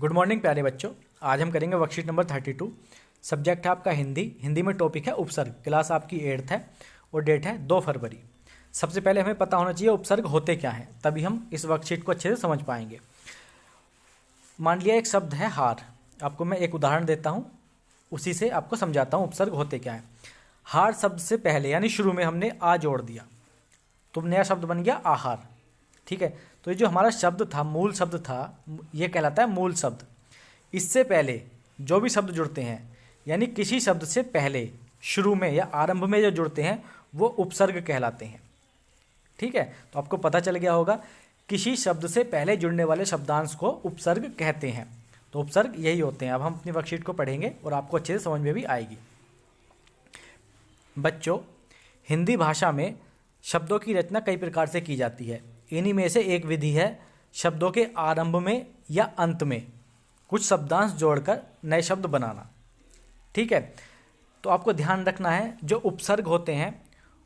Good morning प्यारे बच्चों। आज हम करेंगे वर्कशीट नंबर 32। सब्जेक्ट है आपका हिंदी। हिंदी में टॉपिक है उपसर्ग। क्लास आपकी 8th है और डेट है 2 फरवरी। सबसे पहले हमें पता होना चाहिए उपसर्ग होते क्या हैं, तभी हम इस वर्कशीट को अच्छे से समझ पाएंगे। मान लिया एक शब्द है हार। आपको मैं एक उदाहरण देता हूँ, उसी से आपको समझाता हूँ उपसर्ग होते क्या हैं। हार शब्द से पहले यानी शुरू में हमने आ जोड़ दिया तो नया शब्द बन गया आहार। ठीक है, तो ये जो हमारा शब्द था, मूल शब्द था, ये कहलाता है मूल शब्द। इससे पहले जो भी शब्द जुड़ते हैं यानी किसी शब्द से पहले शुरू में या आरंभ में जो जुड़ते हैं वो उपसर्ग कहलाते हैं। ठीक है, तो आपको पता चल गया होगा किसी शब्द से पहले जुड़ने वाले शब्दांश को उपसर्ग कहते हैं। तो उपसर्ग यही होते हैं। अब हम अपनी वर्कशीट को पढ़ेंगे और आपको अच्छे से समझ में भी आएगी। बच्चों, हिंदी भाषा में शब्दों की रचना कई प्रकार से की जाती है। इन्हीं में से एक विधि है शब्दों के आरंभ में या अंत में कुछ शब्दांश जोड़कर नए शब्द बनाना। ठीक है, तो आपको ध्यान रखना है जो उपसर्ग होते हैं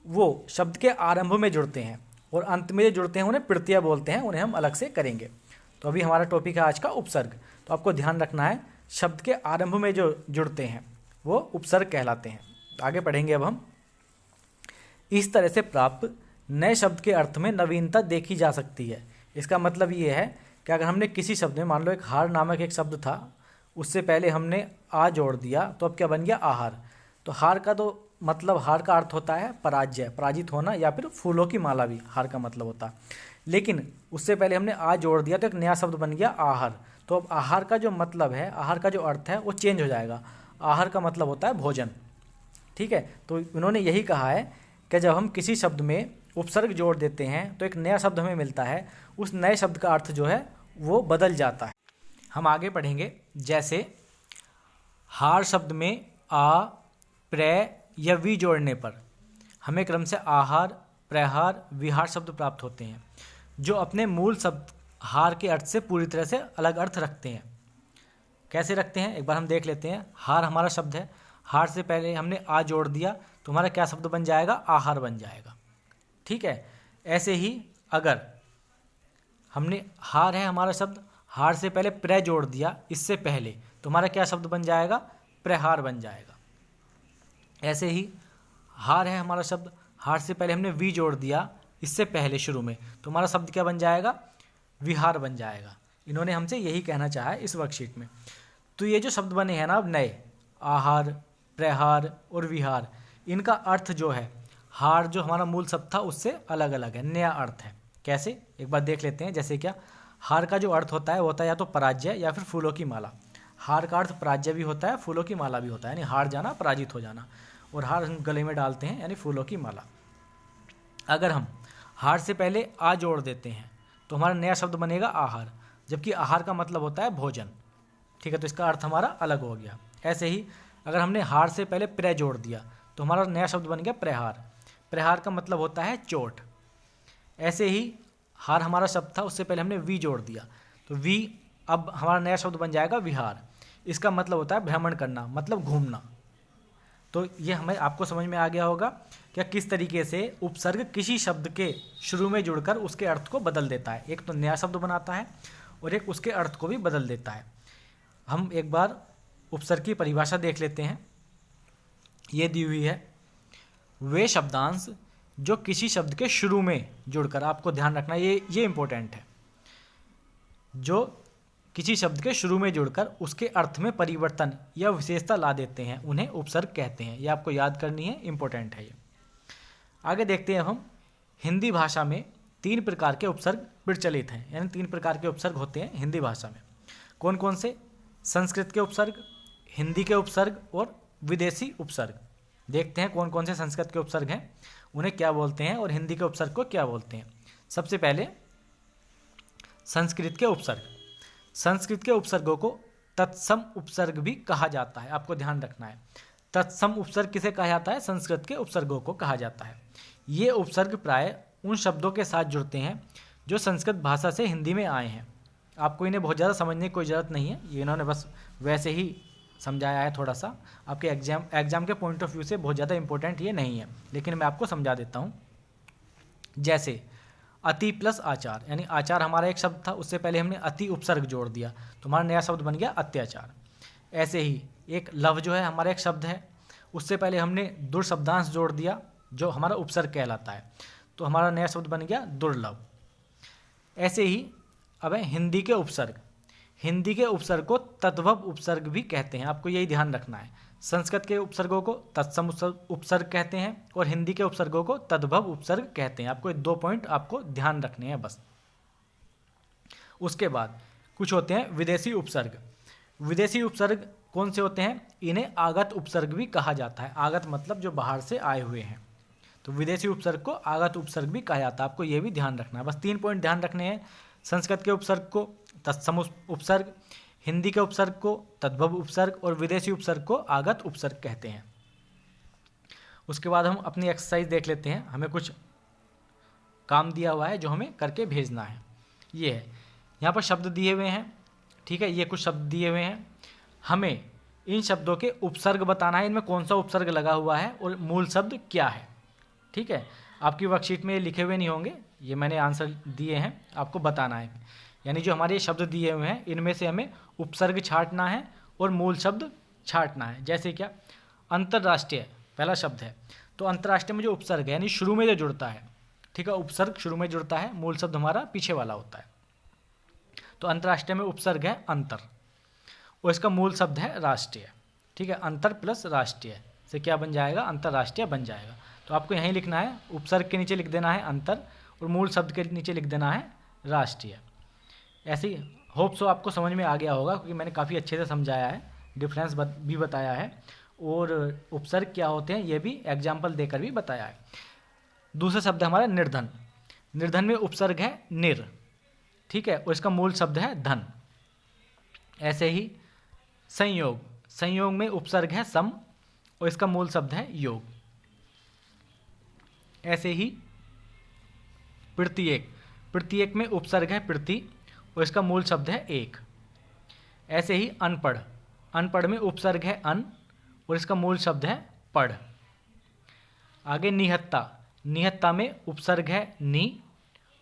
वो शब्द के आरंभ में जुड़ते हैं और अंत में जो जुड़ते हैं उन्हें प्रत्यय बोलते हैं। उन्हें हम अलग से करेंगे। तो अभी हमारा टॉपिक है आज का उपसर्ग। तो आपको ध्यान रखना है शब्द के आरंभ में जो जुड़ते हैं वो उपसर्ग कहलाते हैं। आगे पढ़ेंगे अब हम। इस तरह से प्राप्त नए शब्द के अर्थ में नवीनता देखी जा सकती है। इसका मतलब ये है कि अगर हमने किसी शब्द में, मान लो एक हार नामक एक शब्द था, उससे पहले हमने आ जोड़ दिया तो अब क्या बन गया आहार। तो हार का तो मतलब, हार का अर्थ होता है पराजय, पराजित होना, या फिर फूलों की माला भी हार का मतलब होता है। लेकिन उससे पहले हमने आ जोड़ दिया तो एक नया शब्द बन गया आहार। तो अब आहार का जो मतलब है, आहार का जो अर्थ है वो चेंज हो जाएगा। आहार का मतलब होता है भोजन। ठीक है, तो इन्होंने यही कहा है कि जब हम किसी शब्द में उपसर्ग जोड़ देते हैं तो एक नया शब्द हमें मिलता है। उस नए शब्द का अर्थ जो है वो बदल जाता है। हम आगे पढ़ेंगे। जैसे हार शब्द में आ, प्र या वी जोड़ने पर हमें क्रम से आहार, प्रहार, विहार शब्द प्राप्त होते हैं जो अपने मूल शब्द हार के अर्थ से पूरी तरह से अलग अर्थ रखते हैं। कैसे रखते हैं एक बार हम देख लेते हैं। हार हमारा शब्द है, हार से पहले हमने आ जोड़ दिया तो हमारा क्या शब्द बन जाएगा, आहार बन जाएगा। ठीक है, ऐसे ही अगर हमने हार है हमारा शब्द, हार से पहले प्र जोड़ दिया इससे पहले तो हमारा क्या शब्द बन जाएगा, प्रहार बन जाएगा। ऐसे ही हार है हमारा शब्द, हार से पहले हमने वी जोड़ दिया इससे पहले शुरू में तो हमारा शब्द क्या बन जाएगा, विहार बन जाएगा। इन्होंने हमसे यही कहना चाहा है इस वर्कशीट में। तो ये जो शब्द बने हैं ना अब नए, आहार, प्रहार और विहार, इनका अर्थ जो है हार जो हमारा मूल शब्द था उससे अलग अलग है, नया अर्थ है। कैसे एक बार देख लेते हैं। जैसे क्या, हार का जो अर्थ होता है वो होता है या तो पराजय या फिर फूलों की माला। हार का अर्थ पराजय भी होता है, फूलों की माला भी होता है, यानी हार जाना, पराजित हो जाना। और हार हम गले में डालते हैं यानी फूलों की माला। अगर हम हार से पहले आ जोड़ देते हैं तो हमारा नया शब्द बनेगा आहार, जबकि आहार का मतलब होता है भोजन। ठीक है, तो इसका अर्थ हमारा अलग हो गया। ऐसे ही अगर हमने हार से पहले प्र जोड़ दिया तो हमारा नया शब्द बन गया प्रहार। प्रहार का मतलब होता है चोट। ऐसे ही हार हमारा शब्द था, उससे पहले हमने वी जोड़ दिया तो वी अब हमारा नया शब्द बन जाएगा विहार। इसका मतलब होता है भ्रमण करना, मतलब घूमना। तो ये हमें आपको समझ में आ गया होगा कि किस तरीके से उपसर्ग किसी शब्द के शुरू में जुड़कर उसके अर्थ को बदल देता है। एक तो नया शब्द बनाता है और एक उसके अर्थ को भी बदल देता है। हम एक बार उपसर्ग की परिभाषा देख लेते हैं। ये दी हुई है, वे शब्दांश जो किसी शब्द के शुरू में जुड़कर, आपको ध्यान रखना ये इंपॉर्टेंट है, जो किसी शब्द के शुरू में जुड़कर उसके अर्थ में परिवर्तन या विशेषता ला देते हैं उन्हें उपसर्ग कहते हैं। ये आपको याद करनी है, इंपॉर्टेंट है ये। आगे देखते हैं हम। हिंदी भाषा में 3 प्रकार के उपसर्ग प्रचलित हैं, यानी 3 प्रकार के उपसर्ग होते हैं हिंदी भाषा में। कौन कौन से? संस्कृत के उपसर्ग, हिंदी के उपसर्ग और विदेशी उपसर्ग। देखते हैं कौन कौन से संस्कृत के उपसर्ग हैं, उन्हें क्या बोलते हैं, और हिंदी के उपसर्ग को क्या बोलते हैं। सबसे पहले संस्कृत के उपसर्ग। संस्कृत के उपसर्गों को तत्सम उपसर्ग भी कहा जाता है। आपको ध्यान रखना है, तत्सम उपसर्ग किसे कहा जाता है, संस्कृत के उपसर्गों को कहा जाता है। ये उपसर्ग प्राय उन शब्दों के साथ जुड़ते हैं जो संस्कृत भाषा से हिंदी में आए हैं। आपको इन्हें बहुत ज़्यादा समझने की कोई ज़रूरत नहीं है, ये इन्होंने बस वैसे ही समझाया है थोड़ा सा। आपके एग्जाम के पॉइंट ऑफ व्यू से बहुत ज़्यादा इंपॉर्टेंट ये नहीं है, लेकिन मैं आपको समझा देता हूँ। जैसे अति प्लस आचार, यानी आचार हमारा एक शब्द था, उससे पहले हमने अति उपसर्ग जोड़ दिया तो हमारा नया शब्द बन गया अत्याचार। ऐसे ही एक लव जो है हमारा एक शब्द है, उससे पहले हमने दुर्शब्दांश जोड़ दिया जो हमारा उपसर्ग कहलाता है, तो हमारा नया शब्द बन गया दुर्लभ। ऐसे ही अब है हिंदी के उपसर्ग। हिंदी के उपसर्ग को तद्भव उपसर्ग भी कहते हैं, आपको यही ध्यान रखना है। संस्कृत के उपसर्गों को तत्सम उपसर्ग कहते हैं और हिंदी के उपसर्गों को तद्भव उपसर्ग कहते हैं। आपको 2 पॉइंट आपको ध्यान रखने हैं बस। उसके बाद कुछ होते हैं विदेशी उपसर्ग। विदेशी उपसर्ग कौन से होते हैं? इन्हें आगत उपसर्ग भी कहा जाता है। आगत मतलब जो बाहर से आए हुए हैं, तो विदेशी उपसर्ग को आगत उपसर्ग भी कहा जाता है। आपको ये भी ध्यान रखना है, बस 3 पॉइंट ध्यान रखने हैं। संस्कृत के उपसर्ग को तत्सम उपसर्ग, हिंदी के उपसर्ग को तद्भव उपसर्ग और विदेशी उपसर्ग को आगत उपसर्ग कहते हैं। उसके बाद हम अपनी एक्सरसाइज देख लेते हैं। हमें कुछ काम दिया हुआ है जो हमें करके भेजना है। ये है, यहाँ पर शब्द दिए हुए हैं, ठीक है, ये कुछ शब्द दिए हुए हैं। हमें इन शब्दों के उपसर्ग बताना है, इनमें कौन सा उपसर्ग लगा हुआ है और मूल शब्द क्या है। ठीक है, आपकी वर्कशीट में लिखे हुए नहीं होंगे, ये मैंने आंसर दिए हैं, आपको बताना है। यानी जो हमारे शब्द दिए हुए हैं इनमें से हमें उपसर्ग छांटना है और मूल शब्द छांटना है। जैसे क्या, अंतर्राष्ट्रीय पहला शब्द है, तो अंतर्राष्ट्रीय में जो उपसर्ग है यानी शुरू में जो जुड़ता है, ठीक है, उपसर्ग शुरू में जुड़ता है, मूल शब्द हमारा पीछे वाला होता है। तो अंतर्राष्ट्रीय में उपसर्ग है अंतर और इसका मूल शब्द है राष्ट्रीय। ठीक है, अंतर प्लस राष्ट्रीय से क्या बन जाएगा? अंतर्राष्ट्रीय बन जाएगा। तो आपको यहीं लिखना है, उपसर्ग के नीचे लिख देना है अंतर और मूल शब्द के नीचे लिख देना है राष्ट्रीय। ऐसे ही होप सो आपको समझ में आ गया होगा, क्योंकि मैंने काफ़ी अच्छे से समझाया है, डिफरेंस भी बताया है और उपसर्ग क्या होते हैं ये भी एग्जाम्पल देकर भी बताया है। दूसरा शब्द है हमारा निर्धन। निर्धन में उपसर्ग है निर, ठीक है, और इसका मूल शब्द है धन। ऐसे ही संयोग, संयोग में उपसर्ग है सम और इसका मूल शब्द है योग। ऐसे ही प्रत्येक, प्रत्येक में उपसर्ग है प्रति और इसका मूल शब्द है एक। ऐसे ही अनपढ़, अनपढ़ में उपसर्ग है अन और इसका मूल शब्द है पढ़। आगे निहत्ता, निहत्ता में उपसर्ग है नी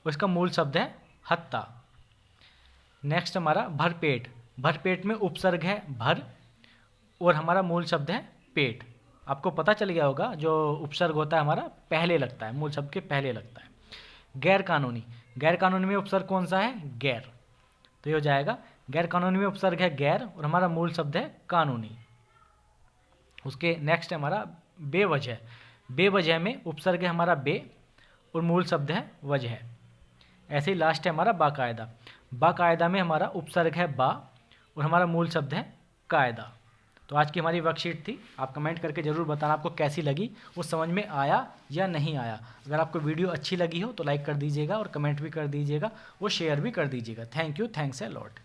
और इसका मूल शब्द है हत्ता। नेक्स्ट हमारा भरपेट, भरपेट में उपसर्ग है भर और हमारा मूल शब्द है पेट। आपको पता चल गया होगा जो उपसर्ग होता है हमारा पहले लगता है, मूल शब्द के पहले लगता है। गैर कानूनी, गैर कानूनी में उपसर्ग कौन सा है? गैर। तो ये हो जाएगा गैर कानूनी में उपसर्ग है गैर और हमारा मूल शब्द है कानूनी। उसके नेक्स्ट है हमारा बेवजह, बेवजह में उपसर्ग है हमारा बे और मूल शब्द है वजह। ऐसे ही लास्ट है हमारा बाकायदा, बाकायदा में हमारा उपसर्ग है बा और हमारा मूल शब्द है कायदा। तो आज की हमारी वर्कशीट थी, आप कमेंट करके ज़रूर बताना आपको कैसी लगी, वो समझ में आया या नहीं आया। अगर आपको वीडियो अच्छी लगी हो तो लाइक कर दीजिएगा और कमेंट भी कर दीजिएगा और शेयर भी कर दीजिएगा। Thank you, thanks a lot.